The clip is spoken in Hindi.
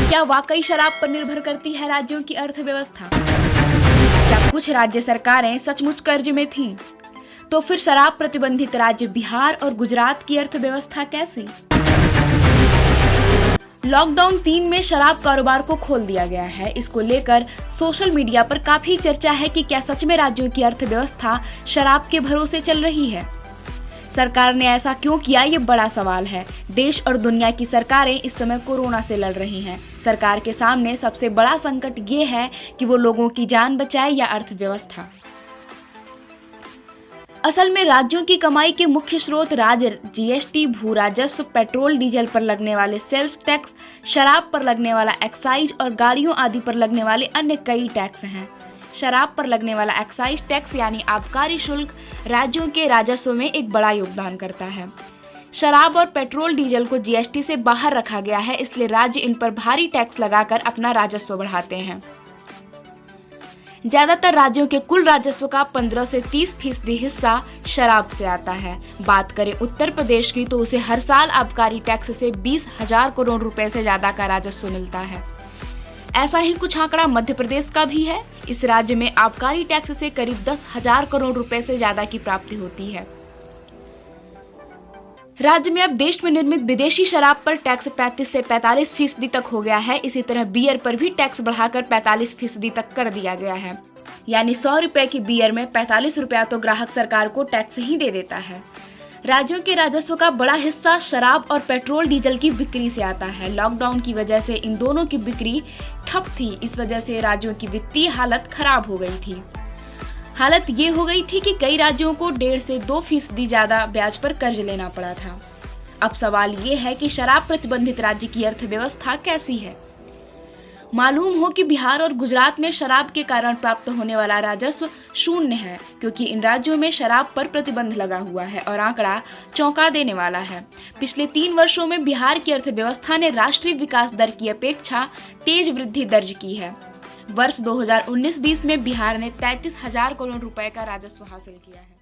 क्या वाकई शराब पर निर्भर करती है राज्यों की अर्थव्यवस्था? क्या कुछ राज्य सरकारें सचमुच कर्ज में थीं? तो फिर शराब प्रतिबंधित राज्य बिहार और गुजरात की अर्थव्यवस्था कैसी? लॉकडाउन 3 में शराब कारोबार को खोल दिया गया है। इसको लेकर सोशल मीडिया पर काफी चर्चा है कि क्या सच में राज्यों की अर्थव्यवस्था शराब के भरोसे चल रही है। सरकार ने ऐसा क्यों किया, ये बड़ा सवाल है। देश और दुनिया की सरकारें इस समय कोरोना से लड़ रही हैं। सरकार के सामने सबसे बड़ा संकट ये है कि वो लोगों की जान बचाए या अर्थव्यवस्था। असल में राज्यों की कमाई के मुख्य स्रोत राज्य जीएसटी, भू राजस्व, पेट्रोल डीजल पर लगने वाले सेल्स टैक्स, शराब पर लगने वाला एक्साइज और गाड़ियों आदि पर लगने वाले अन्य कई टैक्स हैं। शराब पर लगने वाला एक्साइज टैक्स यानी आबकारी शुल्क राज्यों के राजस्व में एक बड़ा योगदान करता है। शराब और पेट्रोल डीजल को जीएसटी से बाहर रखा गया है, इसलिए राज्य इन पर भारी टैक्स लगाकर अपना राजस्व बढ़ाते हैं। ज्यादातर राज्यों के कुल राजस्व का 15 से 30% हिस्सा शराब से आता है। बात करें उत्तर प्रदेश की तो उसे हर साल आबकारी टैक्स से 20,000 करोड़ रुपए से ज्यादा का राजस्व मिलता है। ऐसा ही कुछ आंकड़ा मध्य प्रदेश का भी है। इस राज्य में आबकारी टैक्स से करीब 10,000 करोड़ रुपए से ज्यादा की प्राप्ति होती है। राज्य में अब देश में निर्मित विदेशी शराब पर टैक्स 35 से 45% तक हो गया है। इसी तरह बियर पर भी टैक्स बढ़ाकर 45% तक कर दिया गया है। यानी 100 रुपए की बियर में 45 रुपया तो ग्राहक सरकार को टैक्स ही दे देता है। राज्यों के राजस्व का बड़ा हिस्सा शराब और पेट्रोल डीजल की बिक्री से आता है। लॉकडाउन की वजह से इन दोनों की बिक्री ठप थी। इस वजह से राज्यों की वित्तीय हालत खराब हो गई थी। हालत ये हो गई थी कि कई राज्यों को 1.5 से 2% ज्यादा ब्याज पर कर्ज लेना पड़ा था। अब सवाल ये है कि शराब प्रतिबंधित राज्य की अर्थव्यवस्था कैसी है। मालूम हो कि बिहार और गुजरात में शराब के कारण प्राप्त होने वाला राजस्व 0 है, क्योंकि इन राज्यों में शराब पर प्रतिबंध लगा हुआ है और आंकड़ा चौंका देने वाला है। पिछले 3 वर्षों में बिहार की अर्थव्यवस्था ने राष्ट्रीय विकास दर की अपेक्षा तेज वृद्धि दर्ज की है। वर्ष 2019-20 में बिहार ने 33,000 करोड़ रुपए का राजस्व हासिल किया है।